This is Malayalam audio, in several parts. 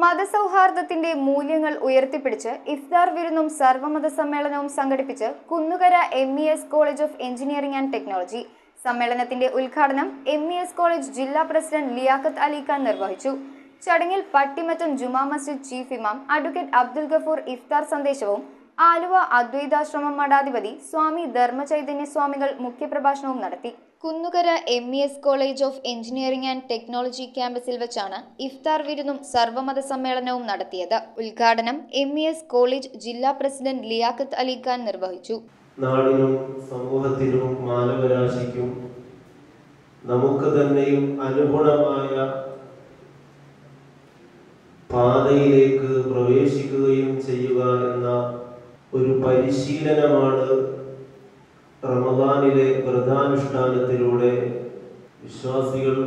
മതസൗഹാർദ്ദത്തിന്റെ മൂല്യങ്ങൾ ഉയർത്തിപ്പിടിച്ച് ഇഫ്താർ വിരുന്നും സർവമത സമ്മേളനവും സംഘടിപ്പിച്ച് Kunnukara MES college of engineering and technology. സമ്മേളനത്തിന്റെ ഉദ്ഘാടനം MES കോളേജ് ജില്ലാ പ്രസിഡന്റ് ലിയാഖത്ത് അലി ഖാൻ നിർവഹിച്ചു. ചടങ്ങിൽ പട്ടിമറ്റം ജുമാ മസ്ജിദ് ചീഫ് ഇമാം അഡ്വക്കേറ്റ് അബ്ദുൽ ഗഫൂർ ഇഫ്താർ സന്ദേശവും ആലുവ അദ്വൈതാശ്രമം മഠാധിപതി സ്വാമി ധർമ്മചൈതന്യ സ്വാമികൾ മുഖ്യപ്രഭാഷണവും നടത്തി. Kunnukara MES college of engineering and technology ക്യാമ്പസിൽ വെച്ചാണ് ഇഫ്താർ വിരുന്നും സർവമത സമ്മേളനവും നടത്തിയത്. ഉദ്ഘാടനം MES കോളേജ് ജില്ലാ പ്രസിഡന്റ് ലിയാഖത്ത് അലി ഖാൻ നിർവഹിച്ചു. നാടിനും സമൂഹത്തിനും മാനവരാശിക്കും നമുക്ക് തന്നെയും അനുഗുണമായ പാതയിലേക്ക് പ്രവേശിക്കുകയും ചെയ്യുക എന്ന ഒരു പരിശീലനമാണ് റമദാനിലെ വ്രതാനുഷ്ഠാനത്തിലൂടെ വിശ്വാസികൾ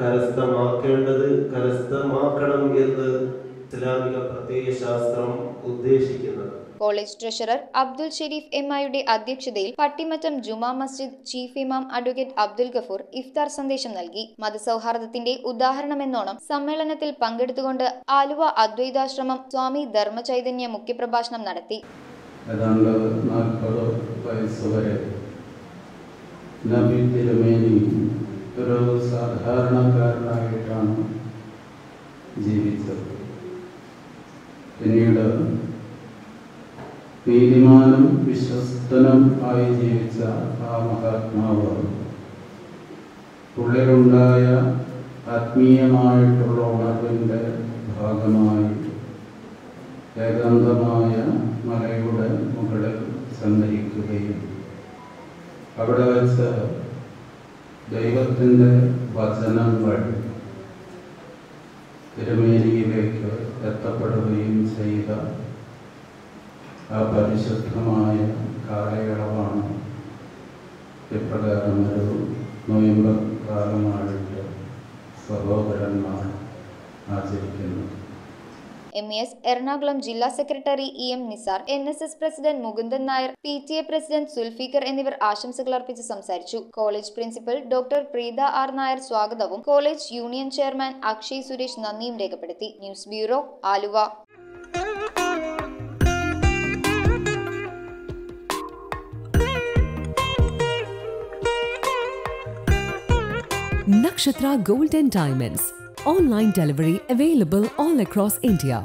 കരസ്ഥമാക്കണം എന്ന് ഇസ്ലാമിക പ്രത്യയശാസ്ത്രം ഉദ്ദേശിക്കുന്നത്. കോളേജ് ട്രഷറർ അബ്ദുൽ ഷെരീഫ് MIയുടെ അധ്യക്ഷതയിൽ പട്ടിമറ്റം ജുമാ മസ്ജിദ് ചീഫ് ഇമാം അഡ്വക്കേറ്റ് അബ്ദുൽ ഗഫൂർ ഇഫ്താർ സന്ദേശം നൽകി. മതസൗഹാർദ്ദത്തിന്റെ ഉദാഹരണമെന്നോണം സമ്മേളനത്തിൽ പങ്കെടുത്തുകൊണ്ട് ആലുവ അദ്വൈതാശ്രമം സ്വാമി ധർമ്മചൈതന്യ മുഖ്യപ്രഭാഷണം നടത്തി. 40 വയസ്സുവരെ നബി തിരുമേനി ഒരു സാധാരണക്കാരനായിട്ടാണ് ജീവിച്ചത്. പിന്നീട് നീതിമാനും വിശ്വസ്തനും ആയി ജീവിച്ച ആ മഹാത്മാവ് ഉള്ളിലുണ്ടായ ആത്മീയമായിട്ടുള്ള ഉണർവിൻ്റെ ഭാഗമായി ഏകാന്തമായ മലയുടെ മുകളിൽ സഞ്ചരിക്കുകയും അവിടെ വെച്ച് ദൈവത്തിൻ്റെ വചനങ്ങൾ തിരുമേനിയിലേക്ക് എത്തപ്പെടുകയും ചെയ്ത ആ പരിശുദ്ധമായ കാലയളവാണ് ഇപ്രകാരം ഒരു നൊയമ്പർ കാലമായിട്ട് സഹോദരന്മാർ ആചരിക്കുന്നത്. MES എറണാകുളം ജില്ലാ secretary EM Nisar, NSS president Mukundan Nair, PTA president Zulfikar എന്നിവർ ആശംസകൾ അർപ്പിച്ച് സംസാരിച്ചു. College principal doctor Preetha R Nair സ്വാഗതവും college union chairman Akshay Suresh നന്ദിയും രേഖപ്പെടുത്തി. News bureau, Aluva. Nakshatra Gold and Diamonds. Online delivery available all across India.